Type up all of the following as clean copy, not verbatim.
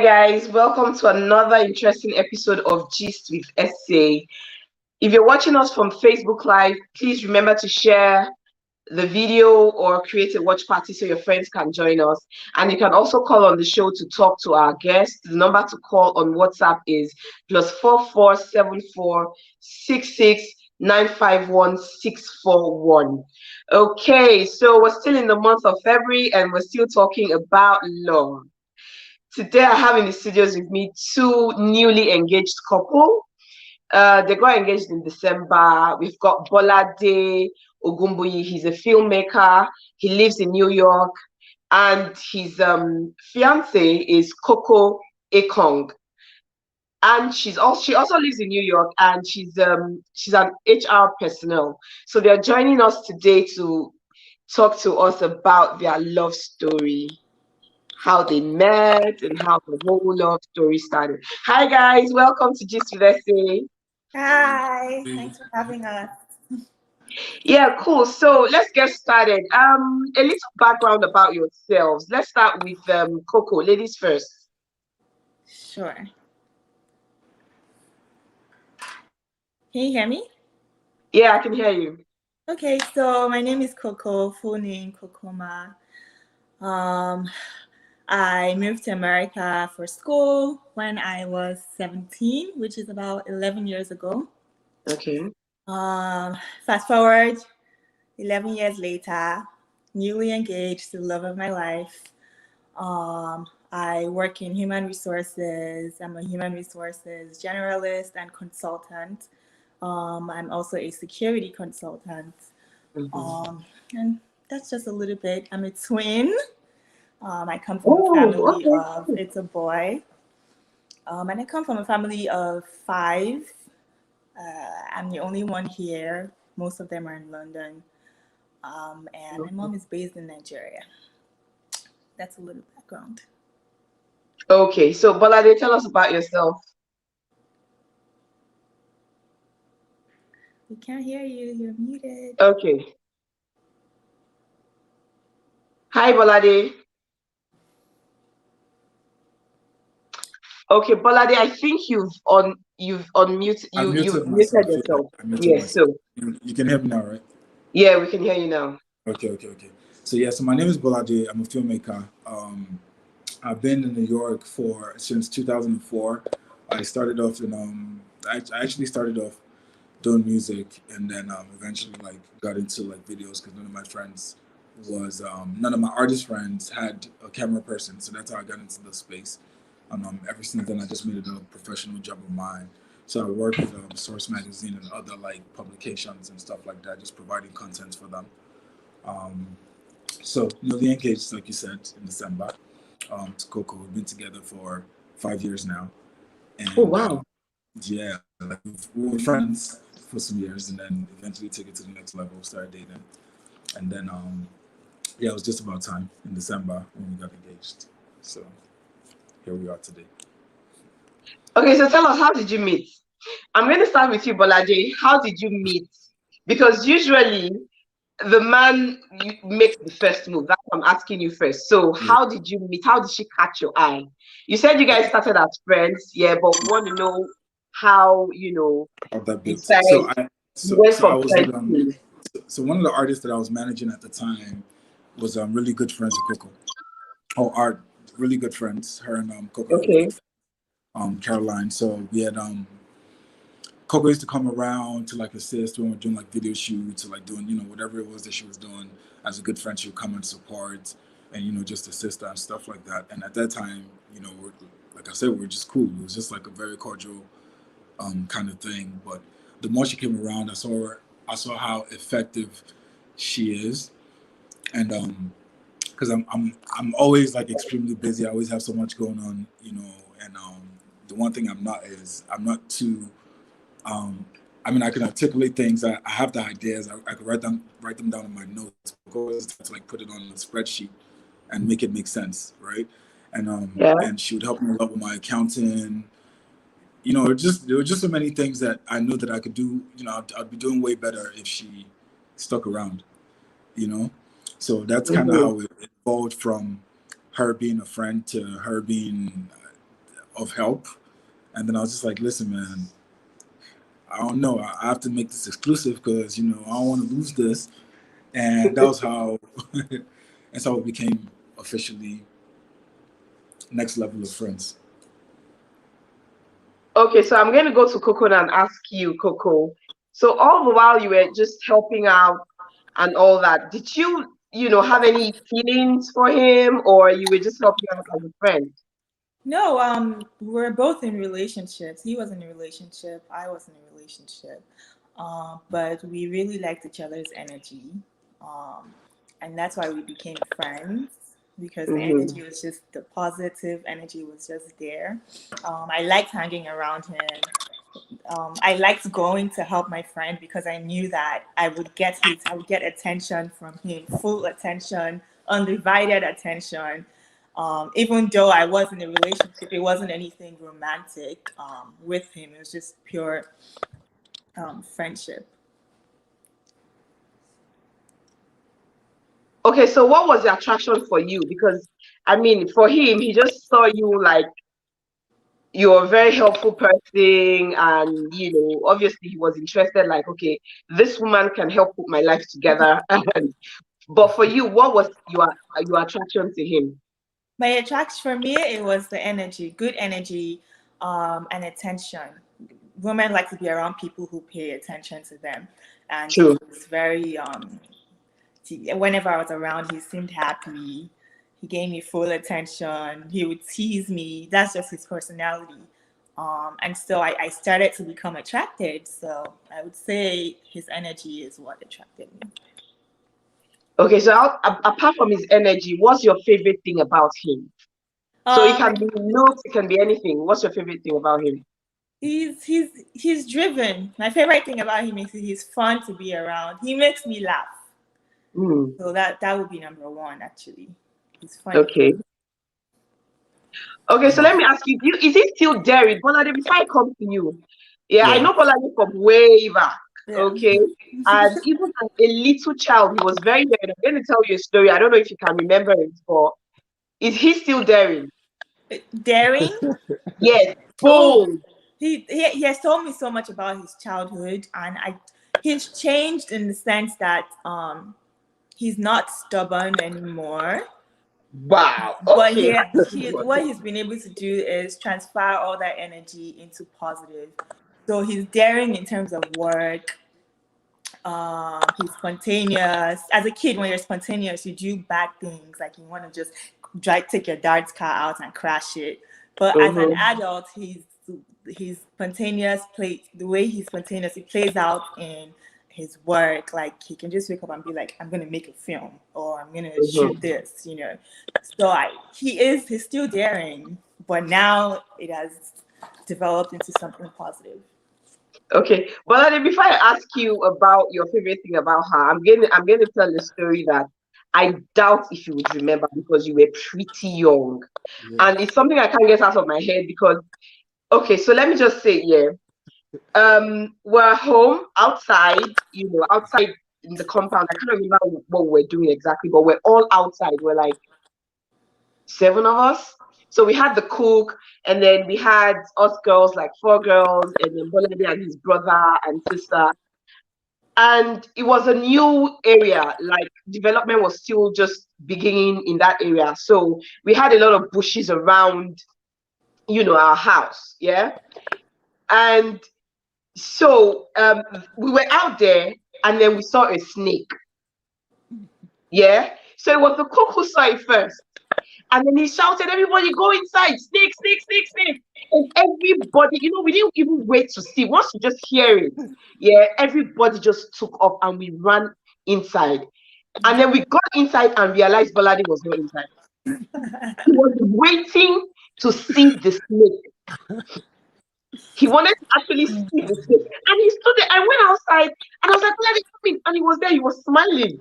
guys, welcome to another interesting episode of Gist with Esse. If you're watching us from Facebook Live, please remember to share the video or create a watch party so your friends can join us. And you can also call on the show to talk to our guests. The number to call on WhatsApp is +447466951641. Okay, so we're still in the month of February and we're still talking about love. Today I have in the studios with me two newly engaged couple. They got engaged in December. We've got BOLADE OGUNGBUYI. He's a filmmaker. He lives in New York, and his fiance is Coco EKONG, and she also lives in New York, and she's an HR personnel. So they're joining us today to talk to us about their love story, how they met, and how the whole love story started. Hi guys, welcome to Gist with Esse. Hi, thanks for having us. Yeah, cool. So let's get started. A little background about yourselves. Let's start with Coco. Ladies first. Sure. Can you hear me? Yeah, I can hear you. Okay, so my name is Coco, full name Kokoma. I moved to America for school when I was 17, which is about 11 years ago. Okay. Fast forward 11 years later, newly engaged to the love of my life. I work in human resources. I'm a human resources generalist and consultant. I'm also a security consultant. And that's just a little bit. I'm a twin. I come from a family of, it's a boy. And I come from a family of 5. I'm the only one here. Most of them are in London. And my mom is based in Nigeria. That's a little background. Okay, so BOLADE, tell us about yourself. We can't hear you. You're muted. Okay. Hi, BOLADE. Okay, BOLADE, I think you've unmuted yourself. Yes, so you can hear me now, right? Yeah, we can hear you now. Okay. So yeah, so my name is BOLADE. I'm a filmmaker. I've been in New York since 2004. I started off in I actually started off doing music, and then eventually got into videos because none of my artist friends had a camera person, so that's how I got into the space. And ever since then, I just made it a professional job of mine. So I work with Source Magazine and other publications and stuff like that, just providing content for them. So newly engaged, like you said, in December. To Coco, we've been together for 5 years now. And, oh wow! Yeah, we were friends for some years, and then eventually took it to the next level, started dating, and then yeah, it was just about time in December when we got engaged. So here we are today. Okay, so tell us, how did you meet? I'm going to start with you, BOLADE. How did you meet? Because usually the man makes the first move. That's why I'm asking you first. So how did you meet? How did she catch your eye? You said you guys started as friends, yeah, but we want to know how, How that built. So one of the artists that I was managing at the time was really good friends with Coco. Really good friends, her and Coco. Okay. Caroline. So we had Coco used to come around to assist when we were doing video shoots or doing whatever it was that she was doing. As a good friend, she would come and support and just assist her and stuff like that. And at that time, we're, like I said, we were just cool. It was just a very cordial kind of thing. But the more she came around, I saw how effective she is, and because I'm always extremely busy. I always have so much going on, and the one thing I'm not too I mean, I can articulate things. I have the ideas. I can write them down in my notes. Because to put it on a spreadsheet and make it make sense, right? And and she would help me a lot with my accounting. There were just so many things that I knew that I could do. I'd be doing way better if she stuck around. So that's kind of how it evolved from her being a friend to her being of help. And then I was just like, listen, man, I don't know. I have to make this exclusive because, you know, I don't want to lose this. And that was how, that's how it became officially next level of friends. Okay, so I'm going to go to Coco and ask you, Coco. So all the while you were just helping out and all that, did you, you know, have any feelings for him, or you were just helping out as a friend? No, we're both in relationships. He was in a relationship. I was in a relationship. But we really liked each other's energy. Um, and that's why we became friends because the Mm-hmm. energy was just, the positive energy was just there. I liked hanging around him. I liked going to help my friend because I knew that I would get attention from him, full attention, undivided attention. Even though I was in a relationship, it wasn't anything romantic with him. It was just pure friendship. Okay, so what was the attraction for you? Because I mean, for him, he just saw you like you're a very helpful person, and you know, obviously he was interested, like, okay, this woman can help put my life together. But for you, what was your attraction to him? My attraction for me, it was the energy, good energy, and attention. Women like to be around people who pay attention to them, and he True. was very. Whenever I was around, he seemed happy. He gave me full attention. He would tease me. That's just his personality. And so I started to become attracted. So I would say his energy is what attracted me. Okay, so apart from his energy, what's your favorite thing about him? So it Um, can be looks, it can be anything. What's your favorite thing about him? he's driven. My favorite thing about him is he's fun to be around. He makes me laugh. Mm. So that would be number one, actually. He's funny. Okay. Okay, so let me ask you, is he still there? Bolade, before I come to you. Yeah, I Yeah. know Bolade from way back. Yeah. Okay. And even as a little child, he was very daring. I'm going to tell you a story. I don't know if you can remember it, but is he still daring? Daring. Yes. Oh, Bold. he has told me so much about his childhood, and he's changed in the sense that he's not stubborn anymore. Wow. But Okay. what he's been able to do is transfer all that energy into positive. So he's daring in terms of work. He's spontaneous. As a kid, when you're spontaneous, you do bad things. Like you want to just take your dad's car out and crash it. But as an adult, he's spontaneous. The way he's spontaneous, it plays out in his work. Like he can just wake up and be like, "I'm gonna make a film," or "I'm gonna shoot this," you know. So he's still daring, but now it has developed into something positive. Okay, but before I ask you about your favorite thing about her, I'm gonna tell a story that I doubt if you would remember because you were pretty young, Yeah. and it's something I can't get out of my head because. Okay, so let me just say, yeah, we're home outside, you know, outside in the compound. I can't remember what we're doing exactly, but we're all outside. We're like 7 of us. So we had the cook, and then we had us girls, like 4 girls, and then Bolade and his brother and sister. And it was a new area, like development was still just beginning in that area. So we had a lot of bushes around, you know, our house. Yeah. And so we were out there, and then we saw a snake. Yeah. So it was the cook who saw it first. And then he shouted, "Everybody go inside! Snake, snake, snake, snake!" And everybody, you know, we didn't even wait to see. Once you just hear it, yeah, everybody just took off and we ran inside. And then we got inside and realized Bolade was not inside. He was waiting to see the snake. He wanted to actually see the snake. And he stood there. I went outside and I was like, "Bolade, come in." And he was there. He was smiling.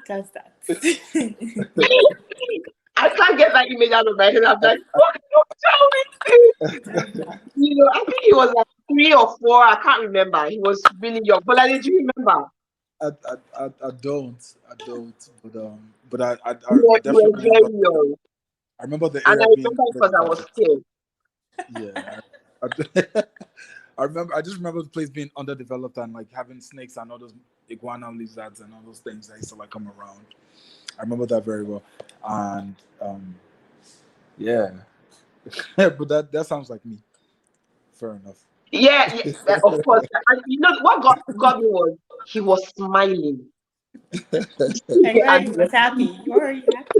That's that. I can't get that image out of my head. I'm like, "What? Don't tell me." You know, I think he was like 3 or 4. I can't remember. He was really young. But like, did you remember? I don't, but You I were definitely very remember. young. I remember the And I area being remember because I was underdeveloped. scared. Yeah. I just remember the place being underdeveloped and like having snakes and all those iguana lizards and all those things that used to like come around. I remember that very well. And yeah. But that sounds like me. Fair enough. Yeah, yeah, of course. And you know what got me was he was smiling. And And he was happy. You were already happy.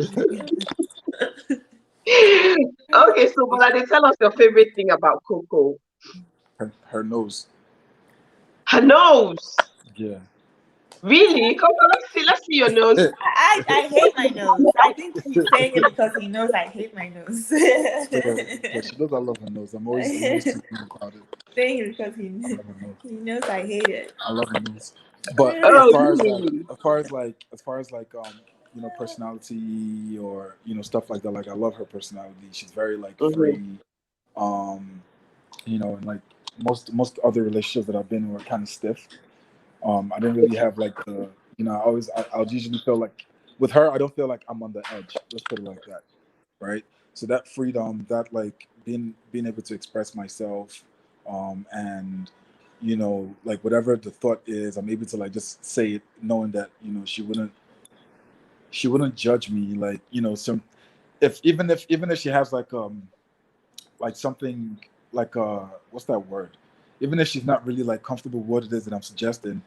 okay, so Bolade, tell us your favorite thing about Coco. Her nose. Her nose. Yeah. Really? Come on, let's see your nose. I hate my nose. I think he's saying it because he knows I hate my nose. Yeah, she knows I love her nose. I'm always thinking about it. Saying it because I love her nose. he knows I hate it. I love her nose. But Oh, really? as far as like personality or stuff like that, like I love her personality. She's very like Mm-hmm. free. Um, and like most other relationships that I've been in were kind of stiff. I didn't really have like the I'll usually feel like with her I don't feel like I'm on the edge. Let's put it like that, right? So that freedom, that like being able to express myself, and like whatever the thought is, I'm able to like just say it, knowing that she wouldn't judge me, like some if even if she has like something like what's that word, even if she's not really like comfortable with what it is that I'm suggesting,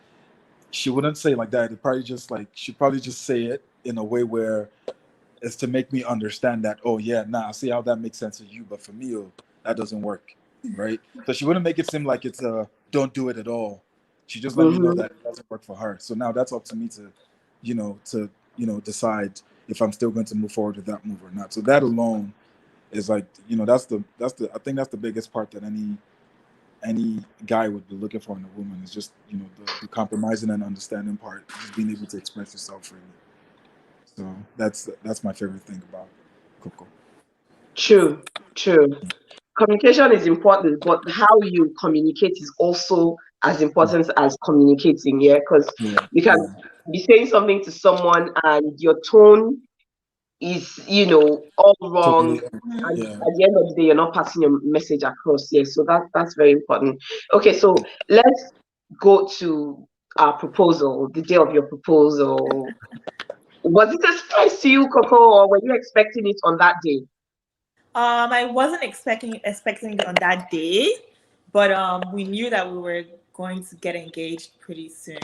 she wouldn't say it like that. It probably just like she'd probably just say it in a way where it's to make me understand that, oh yeah, I see how that makes sense to you, but for me, that doesn't work, right? So she wouldn't make it seem like it's a don't do it at all. She just let me know Mm-hmm. that it doesn't work for her. So now that's up to me to decide if I'm still going to move forward with that move or not. So that alone is like, that's the I think that's the biggest part that any guy would be looking for in a woman, is just the compromising and understanding part, just being able to express yourself freely. So that's my favorite thing about Coco. True, true. Communication is important, but how you communicate is also as important as communicating. Yeah, because Yeah, you can yeah, be saying something to someone and your tone is, all wrong. totally. And Yeah, at the end of the day, you're not passing your message across. Yeah, so that's very important. Okay, so let's go to our proposal, the day of your proposal. Was it a surprise to you, Coco, or were you expecting it on that day? I wasn't expecting it on that day, but we knew that we were going to get engaged pretty soon.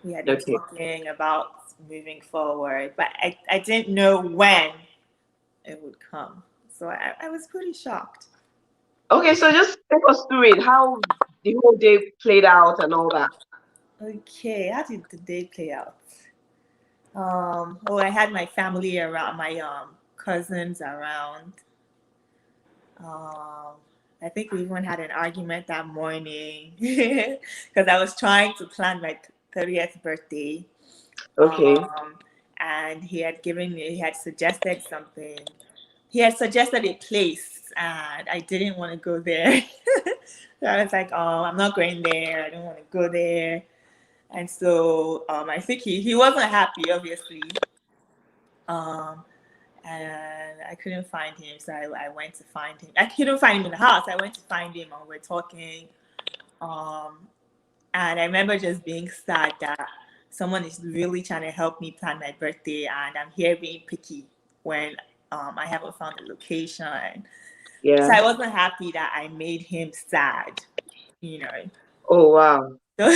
We had been Okay. talking about moving forward, but I didn't know when it would come. So I was pretty shocked. Okay, so just take us through it, how the whole day played out and all that. Okay, how did the day play out? I had my family around, my cousins around. Um, I think we even had an argument that morning because I was trying to plan my 30th birthday. Okay. Um, and he had suggested something. He had suggested a place, and I didn't want to go there. So I was like, oh, I'm not going there. I don't want to go there. And so I think he wasn't happy, obviously. Um, and I couldn't find him, so I went to find him. I couldn't find him in the house. I went to find him, and we're talking. Um, and I remember just being sad that someone is really trying to help me plan my birthday, and I'm here being picky when I haven't found a location. So Yeah. I wasn't happy that I made him sad, you know. Oh, wow. So,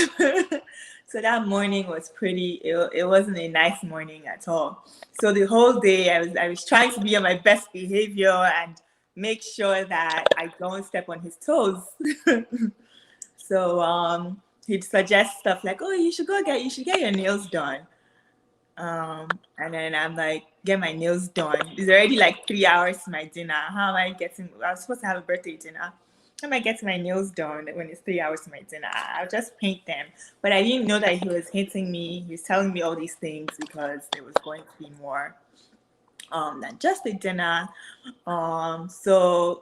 so that morning was it wasn't a nice morning at all. So the whole day I was trying to be on my best behavior and make sure that I don't step on his toes. So he'd suggest stuff like, oh, you should get your nails done. And then I'm like, get my nails done. It's already like 3 hours to my dinner. How am I getting? I was supposed to have a birthday dinner. How am I getting my nails done when it's 3 hours to my dinner? I'll just paint them. But I didn't know that he was hinting me. He was telling me all these things because there was going to be more than just a dinner. I know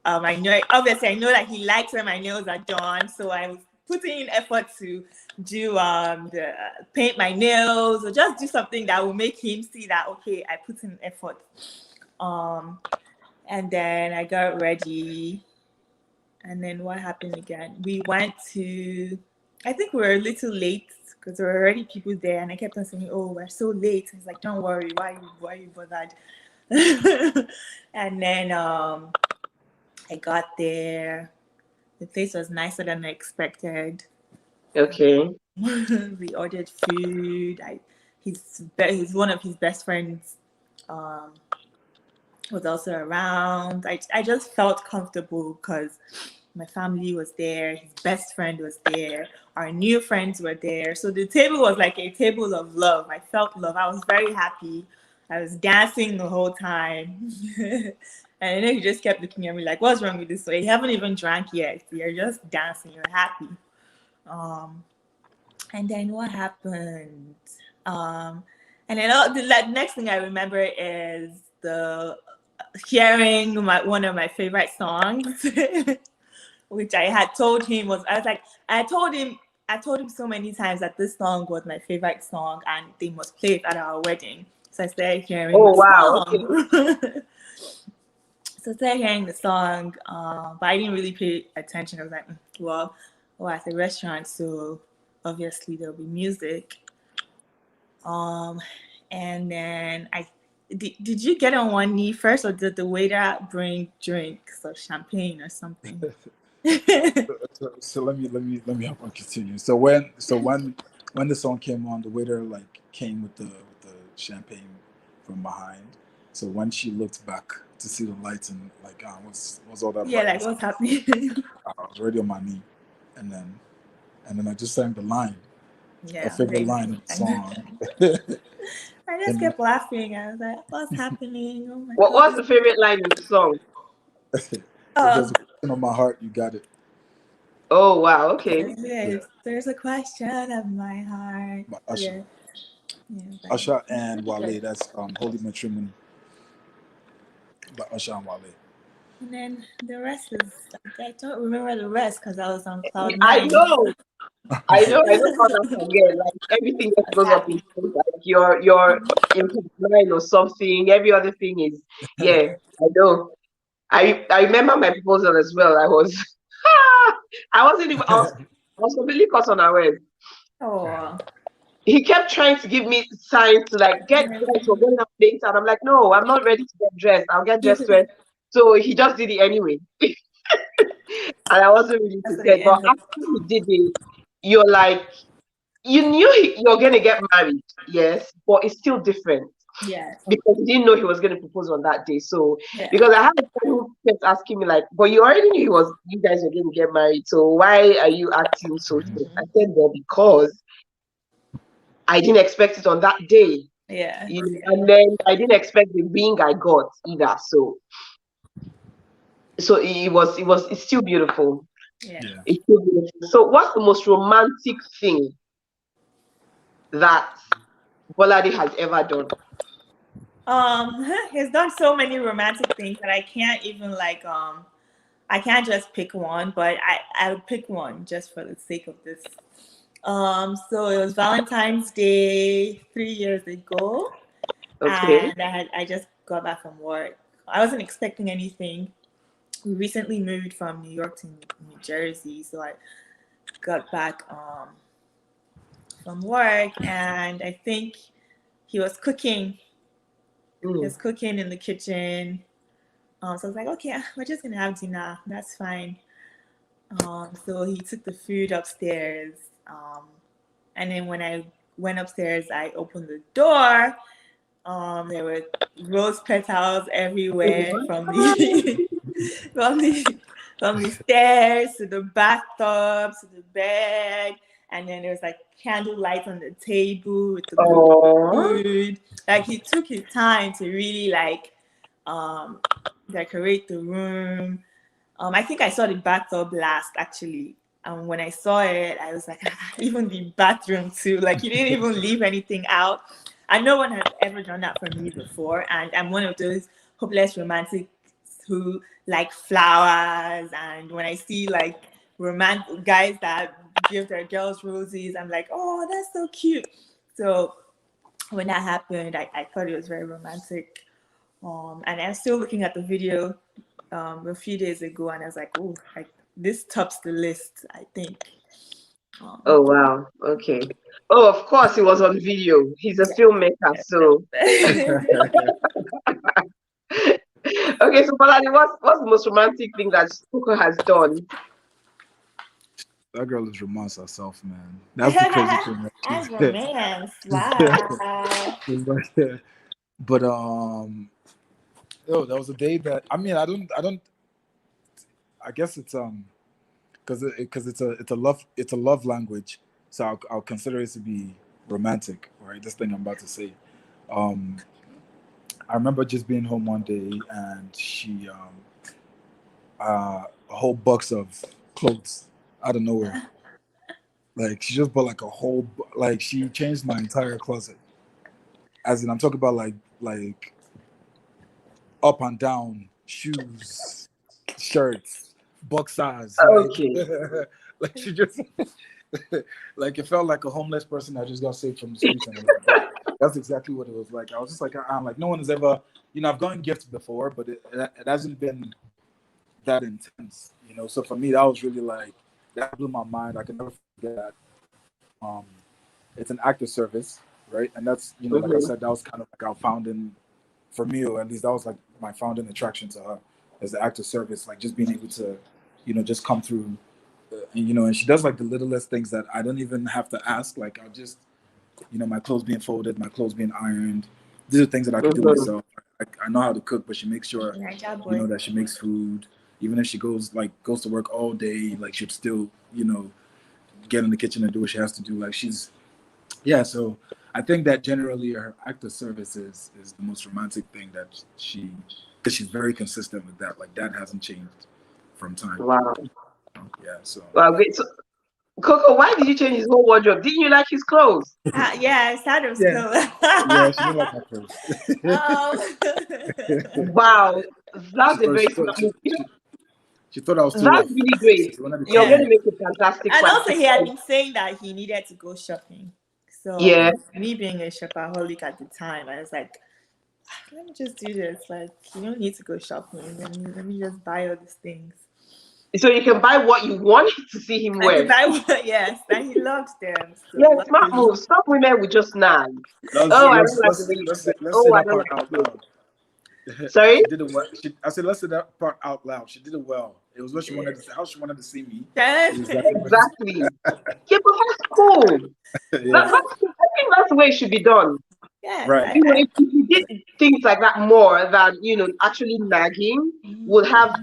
that he likes when my nails are done. So I was putting in effort to do the paint my nails or just do something that will make him see that okay, I put in effort. And then I got ready. And then what happened again? We went to, I think we were a little late because there were already people there. And I kept on saying, oh, we're so late. He's like, don't worry. Why are you bothered? And then I got there. The place was nicer than I expected. Okay. We ordered food. He's one of his best friends was also around. I just felt comfortable because my family was there, his best friend was there, our new friends were there. So the table was like a table of love. I felt love. I was very happy. I was dancing the whole time. And then he just kept looking at me like, what's wrong with this way? You haven't even drank yet. You're just dancing. You're happy. And then what happened? And then the next thing I remember is hearing one of my favorite songs, which I had told him I told him so many times that this song was my favorite song and they must play it at our wedding. So I started hearing the wow. song. Okay. So I started hearing the song, but I didn't really pay attention. I was like, well, at a restaurant, so obviously there'll be music. And then did you get on one knee first, or did the waiter bring drinks or champagne or something? So let me help on continue. So when the song came on, the waiter like came with the champagne from behind. So when she looked back to see the lights and like what's all that? Yeah, like what's happening? I was already on my knee, and then I just sang the line. Yeah, my favorite line of the song. I just kept laughing. I was like, what's happening? Oh my What God. was the favorite line in the song? If there's a question on my heart, you got it. Oh wow, okay. Yes, there's a question of my heart. By Usher. Yeah, Usher and Wale. That's Holy Matrimony by Usher and Wale. And then the rest is I don't remember the rest because I was on cloud I nine. know how that forget. Like everything just goes up in smoke. Like you're in line or something. Every other thing is I know. I remember my proposal as well. I was I was completely caught unawares. Oh. He kept trying to give me signs to like get dressed. We're going out later. And I'm like, no, I'm not ready to get dressed. I'll get dressed when. So he just did it anyway. And I wasn't really prepared. But after he did it, you're like, you knew you're going to get married, yes, but it's still different. Yes. Because he didn't know he was going to propose on that day. So, Yeah. because I had a friend who kept asking me, like, but you already knew you guys were going to get married. So why are you acting so shit? I said, well, because I didn't expect it on that day. Yeah. And then I didn't expect the ring I got either. So it's still beautiful. Yeah. It's still beautiful. So what's the most romantic thing that Bolade has ever done? He's done so many romantic things that I can't even I can't just pick one, but I would pick one just for the sake of this. So it was Valentine's Day 3 years ago. Okay. And I just got back from work. I wasn't expecting anything. We recently moved from New York to New Jersey, so I got back from work, and I think he was cooking. He was cooking in the kitchen. So I was like, okay, we're just gonna have dinner. That's fine. So he took the food upstairs. And then when I went upstairs, I opened the door. There were rose petals everywhere from the from the stairs to the bathtub to the bed, and then there was like candlelight on the table with the food. Like he took his time to really decorate the room. I think I saw the bathtub last actually. And when I saw it, I was like, even the bathroom too. Like, you didn't even leave anything out. And no one has ever done that for me before. And I'm one of those hopeless romantics who like flowers. And when I see like romantic guys that give their girls roses, I'm like, oh, that's so cute. So when that happened, I thought it was very romantic. And I'm still looking at the video a few days ago, and I was like, oh, like this tops the list, I think. Oh wow. Okay. Oh, of course, he was on video. He's a filmmaker, so. Okay, so Paladin, what's the most romantic thing that Coco has done? That girl is romance herself, man. That's the crazy thing. That's romance. Wow. But there was a day that I guess it's because it's a love language, so I'll consider it to be romantic, right? This thing I'm about to say. I remember just being home one day and she a whole box of clothes out of nowhere. Like she just bought like a whole like she changed my entire closet. As in I'm talking about like up and down shoes, shirts, boxers. Okay. Like she just like it felt like a homeless person that just got saved from the streets. And that's exactly what it was like. I was just like, I'm like, no one has ever, I've gotten gifts before, but it hasn't been that intense, So for me, that was really like, that blew my mind. I can never forget that. It's an act of service, right? And that's, like I said, that was kind of like our founding, for me, or at least that was like my founding attraction to her, as the act of service, like just being able to, just come through, and she does like the littlest things that I don't even have to ask. Like I'll just, my clothes being folded, my clothes being ironed. These are things that I can do myself. I know how to cook, but she makes sure, that she makes food. Even if she goes to work all day, like she'd still, get in the kitchen and do what she has to do. Like so I think that generally her act of service is the most romantic thing that because she's very consistent with that. Like that hasn't changed from time. Wow. Yeah. So. Wow, great. So, Coco, why did you change his whole wardrobe? Didn't you like his clothes? Yeah, I started with clothes. Yeah, she didn't like my clothes. Wow, that's a very. She thought I was too That's rough. really great. You're going to make a fantastic. And also, he had been saying that he needed to go shopping. So me being a shopaholic at the time, I was like, let me just do this. Like, you don't need to go shopping. Let me just buy all these things. So you can buy what you want to see him wear. Yes, and he loves them. So yeah, smart move. Some women would just nag. I don't like the way you dress. I don't like the Sorry? She did it well. I said, let's say that part out loud. She did it well. It was what she wanted to say, how she wanted to see me. Exactly. Yeah, but that's cool. Yeah. I think that's the way it should be done. Yeah. Right. If you did things like that more than, actually nagging, would have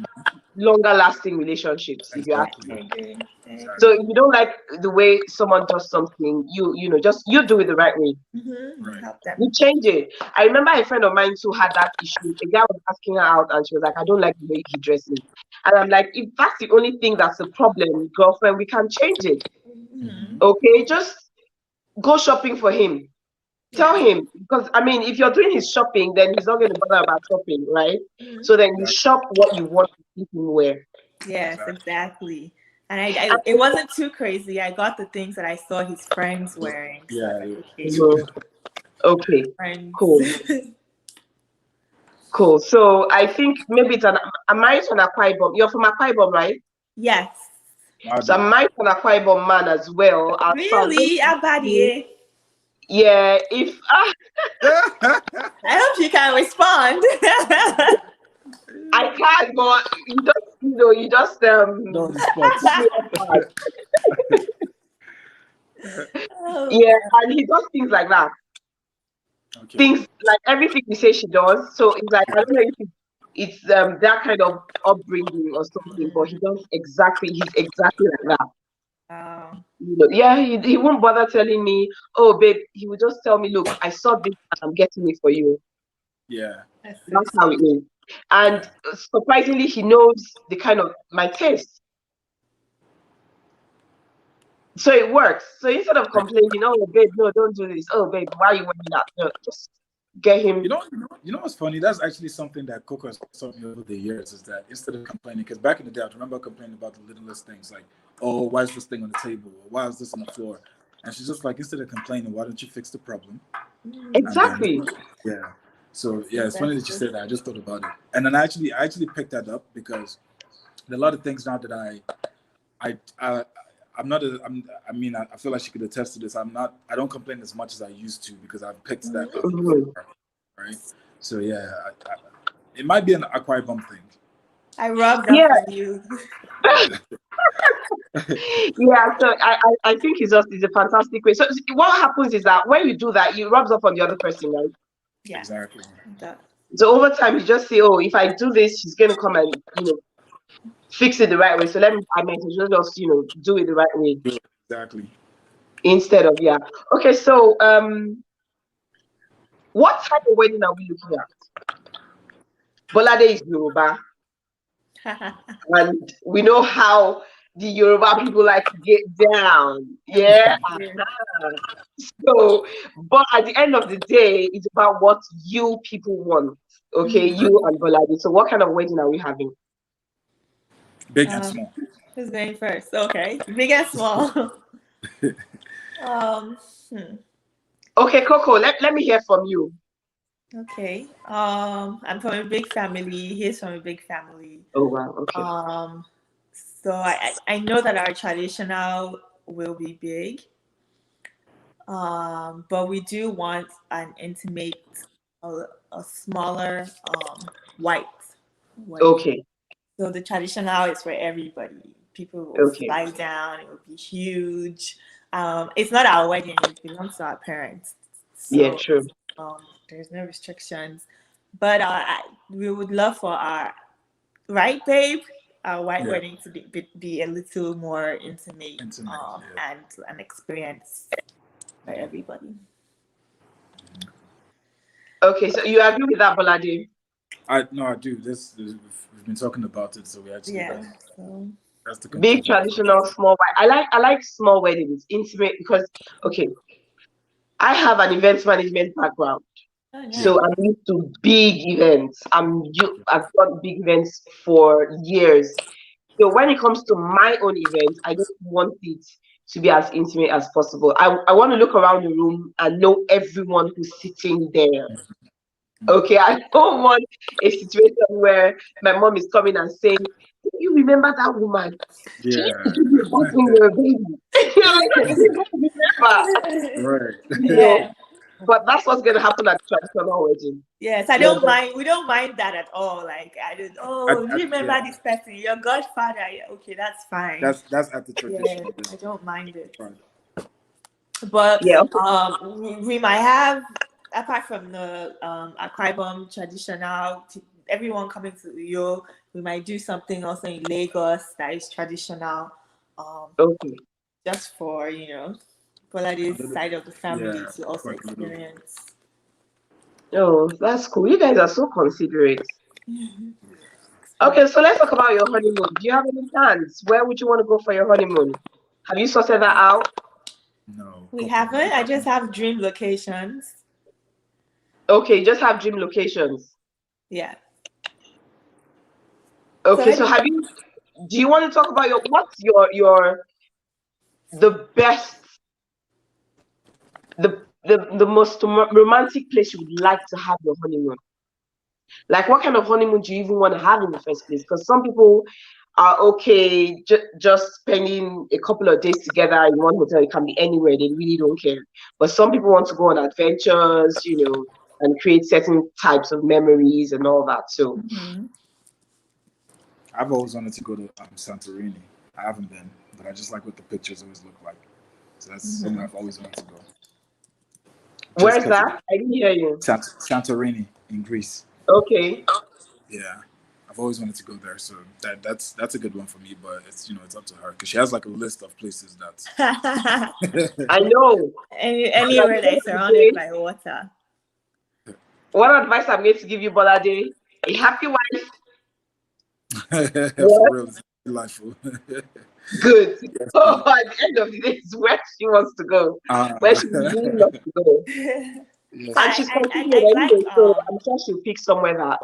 longer lasting relationships, if you ask me. So if you don't like the way someone does something, you do it the right way. Right. You change it. I remember a friend of mine who had that issue. A guy was asking her out and she was like, I don't like the way he dresses. And I'm like, if that's the only thing that's the problem, girlfriend, we can change it. Okay, just go shopping for him. Tell him, because if you're doing his shopping, then he's not going to bother about shopping, right? So then you shop what you want to see him wear. Yes, exactly. And it wasn't too crazy. I got the things that I saw his friends wearing. So okay. Cool. Cool. So I think maybe it's I'm married to an Akwa Ibom. You're from Akwa Ibom, right? Yes. So I'm married to an Akwa Ibom man as well. Really? Abadi? Yeah. If I hope you can respond. I can't, but you just yeah, and he does things like that. Okay. Things like everything you say she does. So it's like, I don't know if it's that kind of upbringing or something, but he's exactly like that. Yeah, he won't bother telling me, oh babe, he will just tell me, look, I saw this and I'm getting it for you. Yeah. That's how it is. And surprisingly, he knows the kind of my taste. So it works. So instead of complaining, oh babe, no, don't do this. Oh babe, why are you wearing that? No, just get him. You know what's funny? That's actually something that Coco has taught me over the years, is that instead of complaining, because back in the day, I remember complaining about the littlest things, like, oh, why is this thing on the table? Or why is this on the floor? And she's just like, instead of complaining, why don't you fix the problem? Exactly. Yeah. So yeah, it's funny that you said that. I just thought about it, and then I actually picked that up because there are a lot of things now that I'm not a, I mean, I feel like she could attest to this. I don't complain as much as I used to because I've picked that up, right? So yeah, it might be an acquired bump thing. I rubbed up on you. Yeah, so I think it's a fantastic way. So what happens is that when you do that, you rubs off on the other person, right? Yeah, exactly. So over time, you just say, oh, if I do this, she's going to come and, fix it the right way. So I might as well just, do it the right way. Exactly. Instead of, yeah. Okay, so what type of wedding are we looking at? Bolade is Yoruba. And we know how the Yoruba people like to get down. Yeah. So, but at the end of the day, it's about what you people want. Okay, you and Bolade. So what kind of wedding are we having? Big and small. Who's going first? Okay, big and small. Okay, Coco, let me hear from you. Okay. I'm from a big family. He's from a big family. Oh wow. Okay. So I know that our traditional will be big. But we do want an intimate, a smaller, white wedding. Okay. So the traditional is for everybody. People will fly down. It will be huge. It's not our wedding. It belongs to our parents. So, yeah, true. There's no restrictions. But we would love for our, right, babe? Our white wedding to be a little more intimate, and an experience for everybody. Okay, so you agree with that, Bolade? I do. We've been talking about it, so we actually that's the big traditional small wedding. I like small weddings, intimate, because I have an events management background. Oh, nice. So I'm used to big events. I've done big events for years. So when it comes to my own events, I just want it to be as intimate as possible. I want to look around the room and know everyone who's sitting there. Okay, I don't want a situation where my mom is coming and saying, "Do you remember that woman? Yeah. Your baby." Right. Yeah. But that's what's gonna happen at traditional wedding. Yes, I don't mind. We don't mind that at all. Like do you remember this person? Your godfather. Okay, that's fine. That's at the tradition. Yeah, I don't mind it. Right. But we might have, apart from the Akwai traditional, everyone coming to Uyo, we might do something also in Lagos that is traditional. Just for Bolade's side of the family to also experience. Oh, that's cool. You guys are so considerate. Okay, so let's talk about your honeymoon. Do you have any plans? Where would you want to go for your honeymoon? Have you sorted that out? No. We haven't. I just have dream locations. Okay, just have dream locations. Yeah. Okay, so do you want to talk about what's the best, the most romantic place you would like to have your honeymoon? Like, what kind of honeymoon do you even want to have in the first place? Because some people are okay just spending a couple of days together in one hotel. It can be anywhere. They really don't care. But some people want to go on adventures, and create certain types of memories and all that. So I've always wanted to go to Santorini. I haven't been, but I just like what the pictures always look like. So that's something I've always wanted to go. Where's that? I didn't hear you. Santorini in Greece. Okay. Yeah, I've always wanted to go there, so that's a good one for me. But it's it's up to her because she has like a list of places that. I know. Anywhere that's surrounded by water. What advice I'm going to give you, Bolade? A happy wife. For real, it's delightful. Good. So at the end of the day, it's where she wants to go. Where she really wants to go. Yes. And she's continuing anyway, so I'm sure she'll pick somewhere that.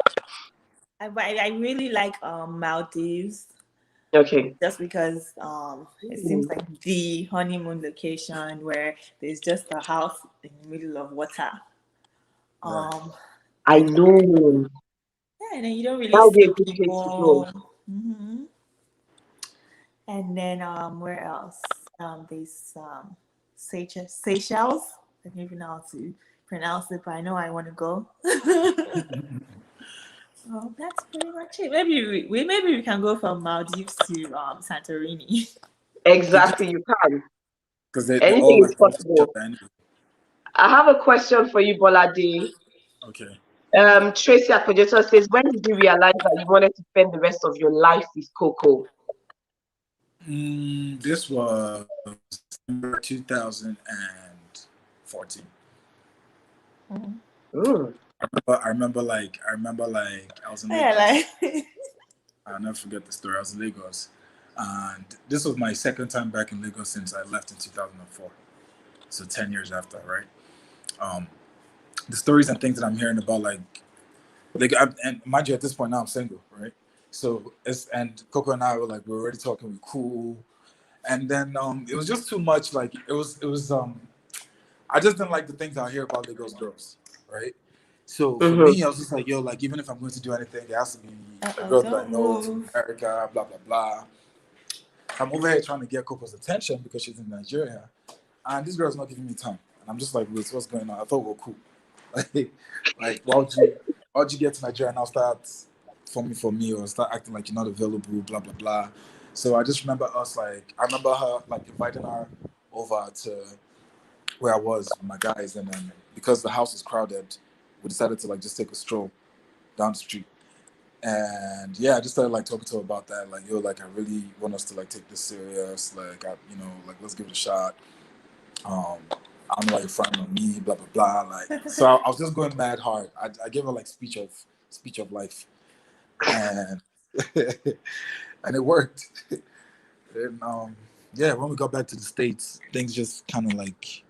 I really like Maldives. Okay. Just because it seems like the honeymoon location where there's just a house in the middle of water. I know. Yeah, and then you don't really That would be a see good place to go. people. And then where else? There's Seychelles. I don't even know how to pronounce it, but I know I want to go. Well, that's pretty much it. Maybe we can go from Maldives to Santorini. Exactly, you can. Because they Anything all is like close to each possible. other anyway. I have a question for you, Bolade. Okay. Tracy Akpojoto says, when did you realize that you wanted to spend the rest of your life with Coco? This was 2014. Mm. I remember like I was in Yeah, Lagos. I'll never forget the story. I was in Lagos, and this was my second time back in Lagos since I left in 2004. So 10 years after, right? Um, the stories and things that I'm hearing about, and mind you, at this point now I'm single, right? So and Coco and I were like, we were already talking, we cool, and then it was just too much. Like it was. I just didn't like the things I hear about Lagos girls, right? So for Mm-hmm. me, I was just like, yo, like even if I'm going to do anything, there has to be a uh-oh, girl that I don't know from move. America, blah blah blah. I'm over here trying to get Coco's attention because she's in Nigeria, and this girl's not giving me time. And I'm just like, wait, what's going on? I thought we were cool. Like, why'd you get to Nigeria and now start forming for me or start acting like you're not available, blah blah blah. So I just remember I remember her like inviting her over to where I was with my guys, and then because the house was crowded, we decided to like just take a stroll down the street. And yeah, I just started like talking to her about that, like, yo, like I really want us to like take this serious, like like let's give it a shot. I don't know why you're fronting on me, blah blah blah. Like, so I was just going mad hard. I gave her like speech of life, and and it worked. And yeah, when we got back to the States, things just kind of like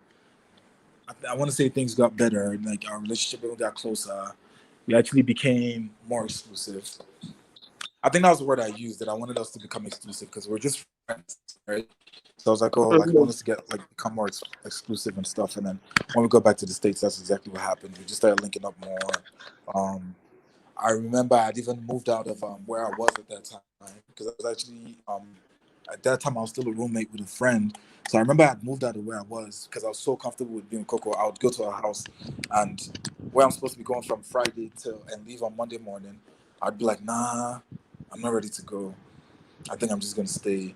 I want to say things got better. Like our relationship even got closer. We actually became more exclusive. I think that was the word I used. That I wanted us to become exclusive because we're just friends, right? So I was like, oh, like I Mm-hmm. want us to get like become more exclusive and stuff. And then when we go back to the States, that's exactly what happened. We just started linking up more. Um, I remember I'd even moved out of where I was at that time because I was actually at that time I was still a roommate with a friend. So I remember I'd moved out of where I was because I was so comfortable with being Coco. I would go to her house, and where I'm supposed to be going from Friday till and leave on Monday morning, I'd be like, nah, I'm not ready to go. I think I'm just gonna stay.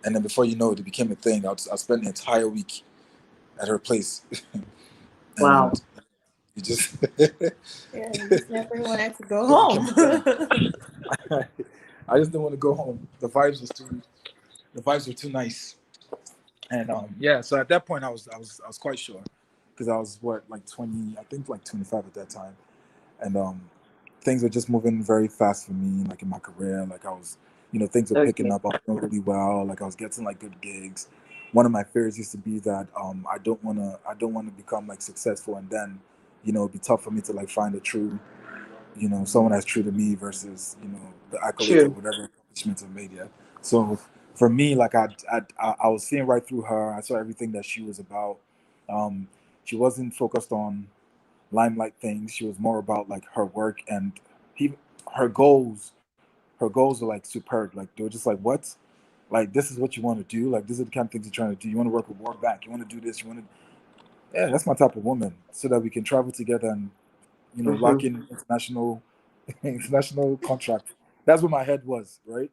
And then before you know it, it became a thing. I'd spend the entire week at her place, Wow. and you just Yeah, you just never wanted to go it became a thing. home. I just didn't want to go home. The vibes were too nice. And yeah, so at that point I was quite sure because I was what like 20, I think like 25 at that time, and things were just moving very fast for me, like in my career. Like I was, things were picking Okay. up. I was doing really well. Like I was getting like good gigs. One of my fears used to be that I don't wanna become like successful and then, it'd be tough for me to like find a true, someone that's true to me versus the accolades or True. whatever accomplishments I've made. Yeah. So for me, like I was seeing right through her. I saw everything that she was about. Um, she wasn't focused on limelight things. She was more about like her work and he, her goals. Her goals were like superb. Like they were just like, what? Like this is what you want to do. Like these are the kind of things you're trying to do. You want to work with World Bank. You want to do this. You want to. Yeah, that's my type of woman. So that we can travel together and lock Mm-hmm. in international contract. That's where my head was, right?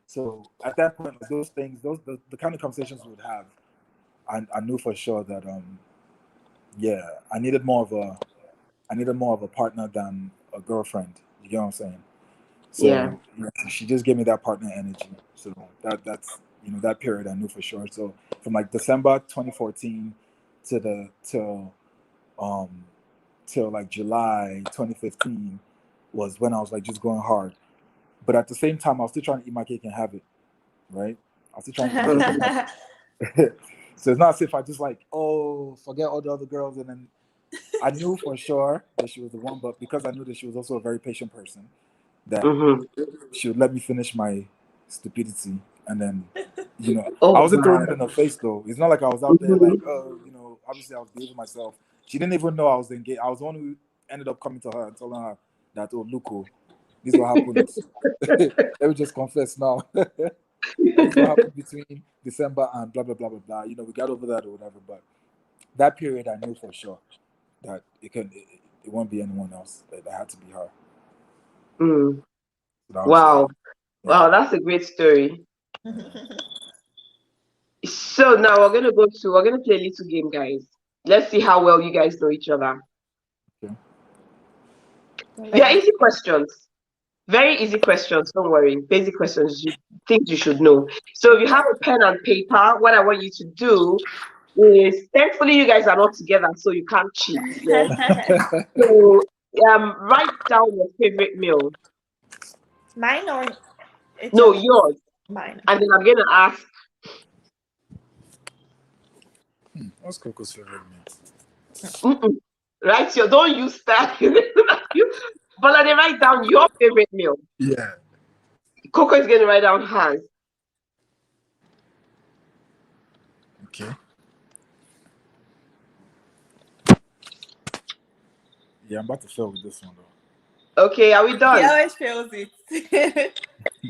So at that point, like those things, the kind of conversations we would have, I knew for sure that yeah, I needed more of a partner than a girlfriend. You get what I'm saying? Yeah. So she just gave me that partner energy. So that's that period I knew for sure. So from like December 2014 to the um till like July 2015 was when I was like just going hard. But at the same time, I was still trying to eat my cake and have it, right? I was still trying to eat my cake and have Mm-hmm. it. So it's not as if I just like, oh, forget all the other girls. And then I knew for sure that she was the one, but because I knew that she was also a very patient person, that Mm-hmm. she would let me finish my stupidity. And then, I Oh wasn't throwing wow. it in her face though. It's not like I was out there like, Mm-hmm. oh, obviously I was behaving myself. She didn't even know I was engaged. I was the one who ended up coming to her and telling her that, oh, look, oh, this is what happened. Let me just confess now. This is what happened between December and blah, blah, blah, blah, blah. You know, we got over that or whatever. But that period, I knew for sure that it won't be anyone else. That it had to be her. Mm. So Wow. Yeah. Wow, that's a great story. So now we're gonna play a little game, guys. Let's see how well you guys know each other. Okay. Yeah, easy questions. Very easy questions, don't worry. Basic questions, things you should know. So if you have a pen and paper, what I want you to do is, thankfully you guys are not together, so you can't cheat. Yeah? So write down your favorite meal. Mine or no, yours. Mine. And then I'm gonna ask. What's Coco's favorite meal? Right, so don't use that. But they write down your favorite meal. Yeah. Coco is gonna write down hers. Okay. Yeah, I'm about to fail with this one though. Okay, are we done? He always fails it.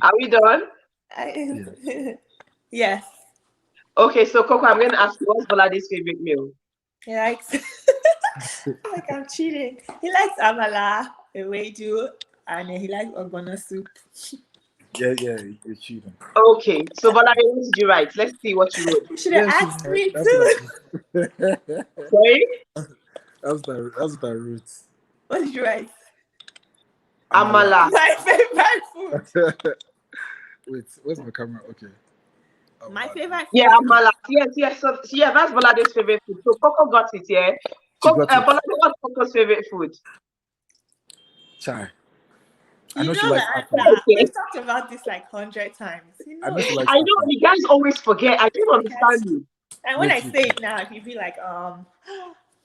Are we done? Yes. Okay, so Coco, I'm gonna ask you, what's Bolade's favorite meal? He likes like I'm cheating. He likes amala, ewedu, and he likes ogbono soup. Yeah, you're cheating. Okay, so Bolade, what did you write? Let's see what you wrote. You should have asked me That's too. Sorry? That's the roots. What did you write? Amala. My favorite food. Wait, where's my camera? Okay. My favorite food. Yeah, amala. Yes. So yeah, that's Bolade's favorite food. So Coco got it, yeah? Bolade, what's Coco's favorite food? Chai. I know she likes We've talked about this like 100 times. You know, I know, you guys always forget. I don't understand you. And when I say it now, you'd be like,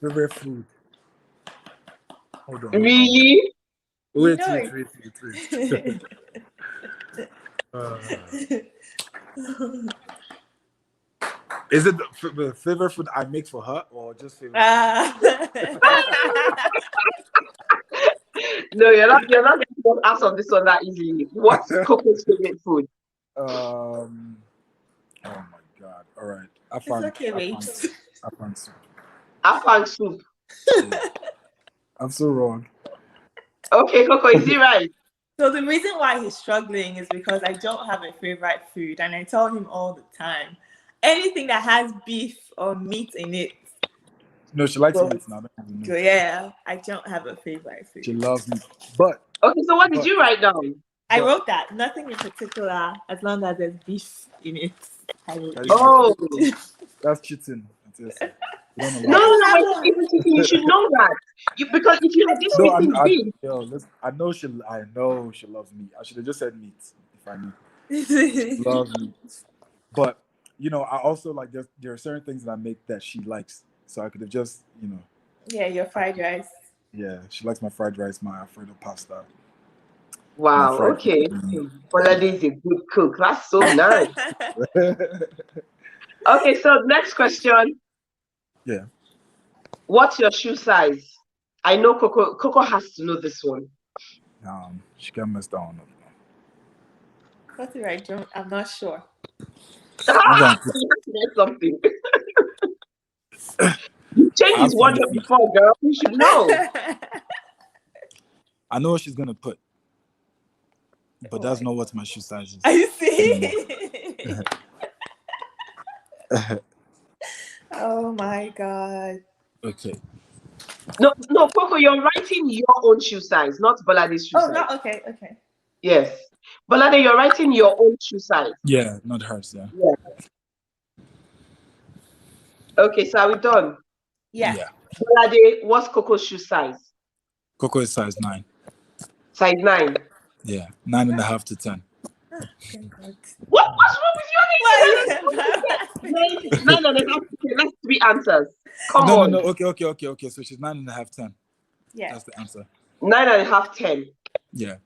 favorite food. Hold on. Really? Wait. Is it the favorite food I make for her or just favorite? No, you're not getting to answer this one that easily. What's Coco's favorite food? Oh my God! All right, I found soup. Afang soup. Yeah. I'm so wrong. Okay, Coco, is he right? So the reason why he's struggling is because I don't have a favorite food, and I tell him all the time, anything that has beef or meat in it. No, she likes meat now. So yeah, I don't have a favorite food. She loves meat, but okay. So what did you write down? I wrote that nothing in particular, as long as there's beef in it. Oh, that's cheating. No, you should know that. Because if you had just written beef, I know she loves meat. I should have just said meat if I knew. She loves meat, but you know, I also like there are certain things that I make that she likes, so I could have just Yeah, your fried rice. Yeah, she likes my fried rice, my Alfredo pasta. Wow. Okay. Bolade is a good cook. That's so nice. Okay, so next question. Yeah. What's your shoe size? I know Coco has to know this one. She can mess down. What's it right, John? I'm not sure. You have to know something. You changed his wardrobe before, girl. You should know. I know what she's gonna put, but that's not what my shoe size is. I see. Oh my God. Okay. No, Coco, you're writing your own shoe size, not Bolade's shoe size. No, okay. Yes. Bolade, you're writing your own shoe size. Yeah, not hers, yeah. Okay, so are we done? Yeah. Bolade, what's Coco's shoe size? Coco is size 9. Size 9? Yeah, 9.5 to 10. What's wrong with you? 9.5. That's 3 answers. Come on. No. Okay. So she's 9.5, 10. Yeah. That's the answer. 9.5, 10. Yeah.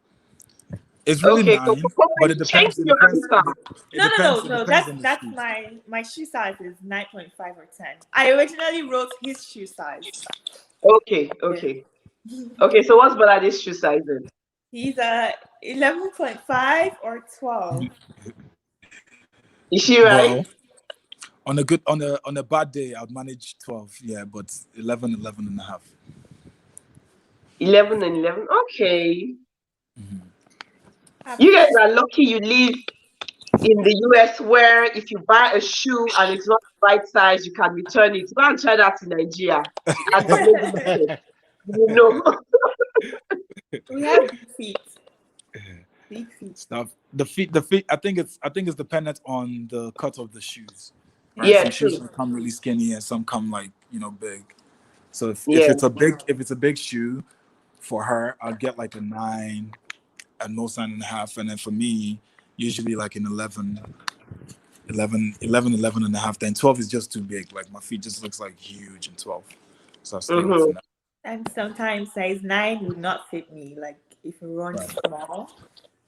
It's really 9, so but it depends. No. That's my shoe size is 9.5 or 10. I originally wrote his shoe size. Okay. Okay, so what's Bolade's shoe size then? He's a 11.5 or 12. Is she right? Well, on a bad day, I'd manage 12. Yeah, but 11, 11 and a half. 11 and 11. Okay. Have You guys are lucky you live in the US, where if you buy a shoe and it's not the right size, you can return it. Go and try that in Nigeria. And you know. We have big feet. Big feet. Stuff. The feet. I think it's dependent on the cut of the shoes. Right? Yeah, Some true. shoes come really skinny and some come like big. So if Yeah. it's a big shoe for her, I'll get like a 9 at most 9.5, and then for me, usually like an 11 and a half. Then 12 is just too big. Like my feet just looks like huge in 12. So I stay away from that. And sometimes size 9 would not fit me. Like if it runs small,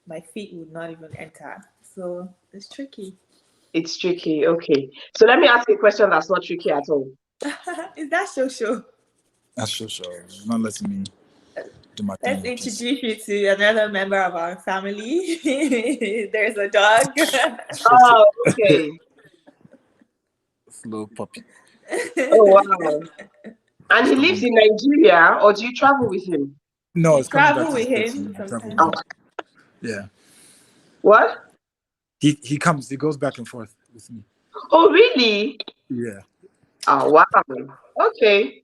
my feet would not even enter. So it's tricky. It's tricky. Okay. So let me ask you a question that's not tricky at all. Is that so? That's sure. You're not letting me do my Let's thing. introduce you to another member of our family. There's a dog. Oh, okay. Slow puppy. Oh, wow. And he lives in Nigeria, or do you travel with him? No, it's travel with him sometimes. Oh. Yeah. What? He comes. He goes back and forth with me. Oh, really? Yeah. Oh, wow. Okay.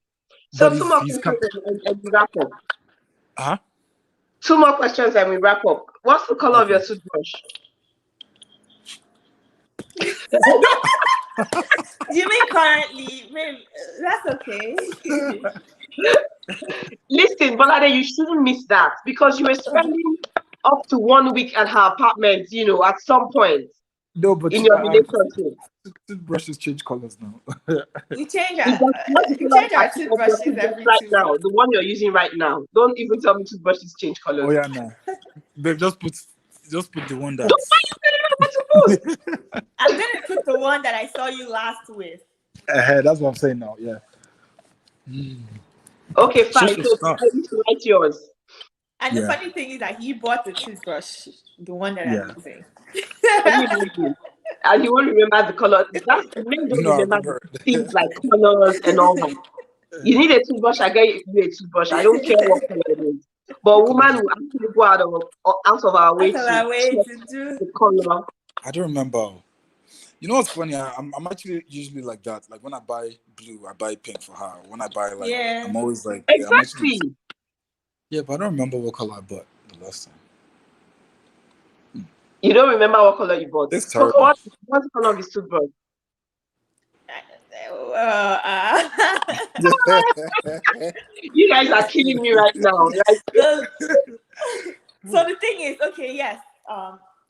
So But two more he's questions and we wrap up. Huh? 2 more questions and we wrap up. What's the color of your toothbrush? You mean currently? That's okay. Listen, Bolade, you shouldn't miss that because you were spending up to 1 week at her apartment, at some point. No, but in your relationship. Toothbrushes change colors now. We change our toothbrushes every right 2 now. weeks. The one you're using right now. Don't even tell me toothbrushes change colors. Oh yeah, no. Babe, just put the one that. I'm gonna put the one that I saw you last with. That's what I'm saying now. Yeah. Okay, fine. So Stuff. I need to write yours. And the funny thing is that he bought the toothbrush, the one that I'm using. And you won't remember the color. That's men don't remember things like colors and all that. You need a toothbrush, I get you a toothbrush. I don't care what color it is. But a woman will actually go out of our way to do the color. I don't remember. You know what's funny? I'm actually usually like that. Like when I buy blue, I buy pink for her. When I buy I'm always like exactly. Yeah, but I don't remember what color I bought the last time. You don't remember what color you bought? It's terrible. Coco, what's the color of his toothbrush? You guys are killing me right now. Right? So the thing is, okay, yes,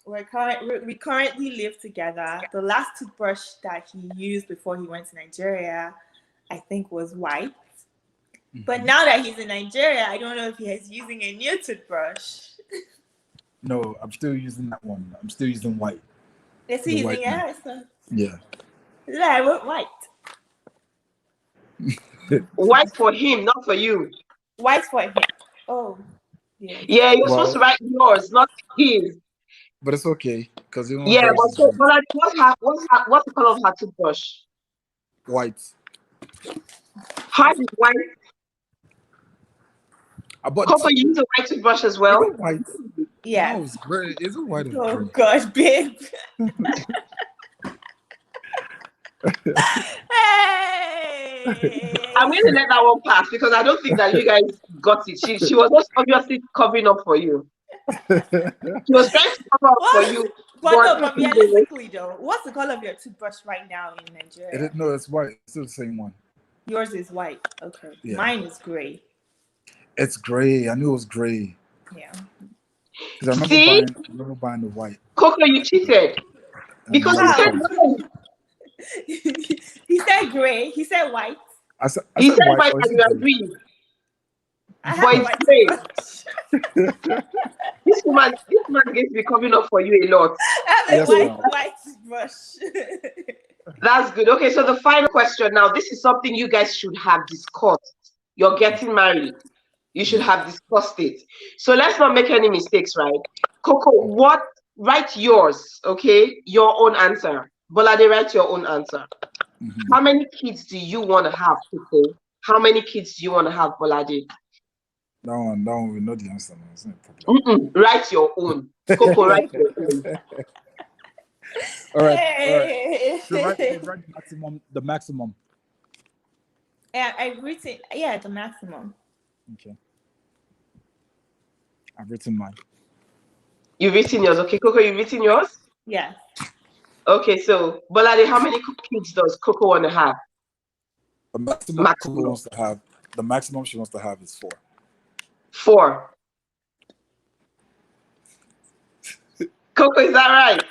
we currently live together. The last toothbrush that he used before he went to Nigeria, I think, was white. But now that he's in Nigeria, I don't know if he is using a new toothbrush. No, I'm still using that one. I'm still using white. Is he using it? Yeah. Yeah, I went white. White for him, not for you. White for him. Oh. Yeah. Yeah, you're supposed to write yours, not his. But it's okay because but what's the color of her toothbrush? White. Hers is white. Coco, you use a white toothbrush as well? White. Yeah. No, it's gray. Is it white or gray? Oh God, babe. Hey. I'm going to let that one pass because I don't think that you guys got it. She was just obviously covering up for you. She was trying to cover up for you. But realistically though, what's the color of your toothbrush right now in Nigeria? No, it's white. It's still the same one. Yours is white. Okay. Yeah. Mine is gray. It's gray. I knew it was gray. Yeah. Because I remember buying the white. Coco, you cheated. Because he said white. He said gray. He said white. He said white and you agree. But it's gray. This woman gets to be coming up for you a lot. I have a white brush. That's good. Okay, so the final question now. This is something you guys should have discussed. You're getting married. You should have discussed it. So let's not make any mistakes, right? Coco, write yours, okay? Your own answer. Bolade, write your own answer. How many kids do you want to have, Coco? How many kids do you want to have, Bolade? That one, we know the answer. Man. It's not a problem. Write your own. Coco, write your own. All right. So write the maximum. Yeah, I've written, the maximum. Okay. I've written mine. You've written yours. Okay, Coco, you've written yours? Yes. Okay, so Bolade, how many kids does Coco want to have? The maximum Coco wants to have, the maximum she wants to have is 4. 4. Coco, is that right?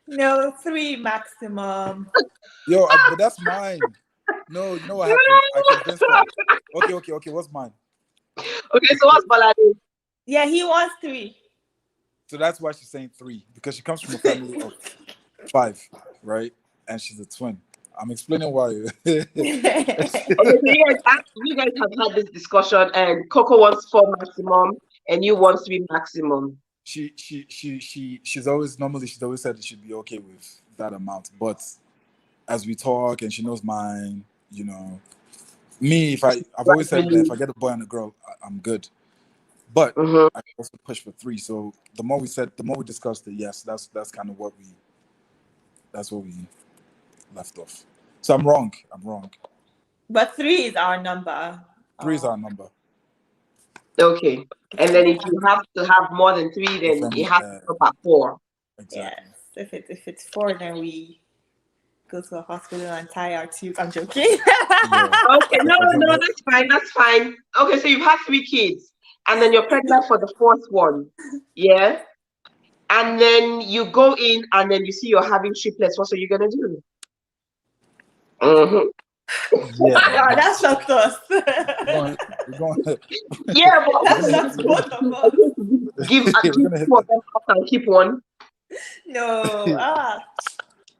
No, 3 maximum. Yo, but that's mine. No, you know what happened? I condensed that. Okay. What's mine? Okay, so what's Bolade? Yeah, he wants 3. So that's why she's saying 3, because she comes from a family of 5, right? And she's a twin. I'm explaining why. Okay, so you guys have had this discussion, and Coco wants 4 maximum, and you want 3 maximum. She's always said it should be okay with that amount, but as we talk and she knows mine, you know, me, I've always said that if I get a boy and a girl, I'm good. But I also push for 3. So the more we discussed it, yes, that's kind of what we left off. So I'm wrong. But 3 is our number. 3 is our number. Okay. And then if you have to have more than 3, then it has to stop at 4. Exactly. Yes. If it's 4, then we go to a hospital and tie our tubes. I'm joking. Yeah. Okay, no, that's fine. Okay, so you've had 3 kids, and then you're pregnant for the 4th one. Yeah. And then you go in, and then you see you're having triplets. What are you gonna do? Yeah, that's not us. We're going yeah, but that's not both of us. Give 2 of them up and keep 1. No.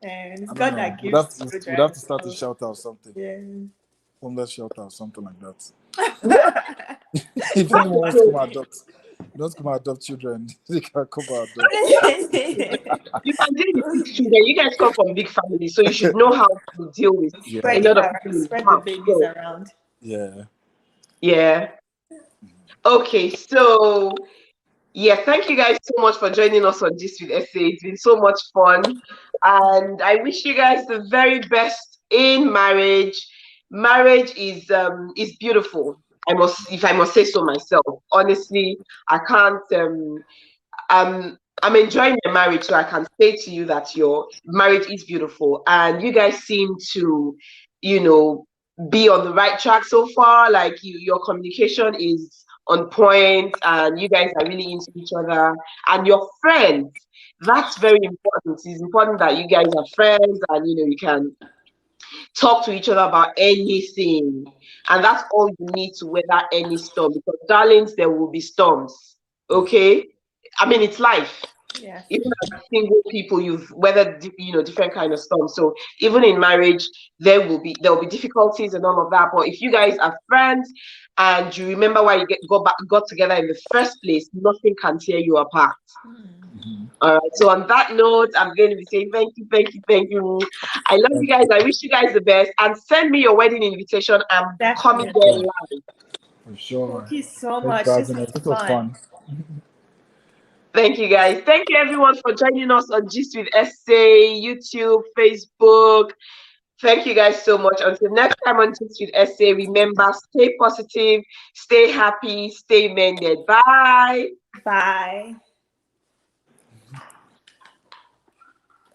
And it's God that gives. We'd have to start to shout out something. Yeah. Homeless shelter, something like that. If anyone wants to come adopt children, they can come adopt. You can deal with 6 children. You guys come from big families, so you should know how to deal with a lot of people. Spread the babies around. Yeah. Okay, so thank you guys so much for joining us on This with Esse. It's been so much fun, and I wish you guys the very best in marriage. Marriage is beautiful. If I must say so myself. Honestly, I can't. I'm enjoying my marriage, so I can say to you that your marriage is beautiful, and you guys seem to, be on the right track so far. Like your communication is on point, and you guys are really into each other, and your friends. That's very important. It's important that you guys are friends, and you can talk to each other about anything, and that's all you need to weather any storm, because darlings, there will be storms. Okay, I mean, it's life. Yeah. Even as single people, you've weathered different kind of storms. So even in marriage, there will be difficulties and all of that. But if you guys are friends and you remember why you got together in the first place, nothing can tear you apart. All right, so on that note, I'm going to be saying thank you. I love you guys. I wish you guys the best, and send me your wedding invitation. I'm coming there live. For sure. Thank you so much. This was fun. Thank you guys. Thank you everyone for joining us on Gist with Esse, YouTube, Facebook. Thank you guys so much. Until next time on Gist with Esse, remember, stay positive, stay happy, stay mended. Bye. Bye.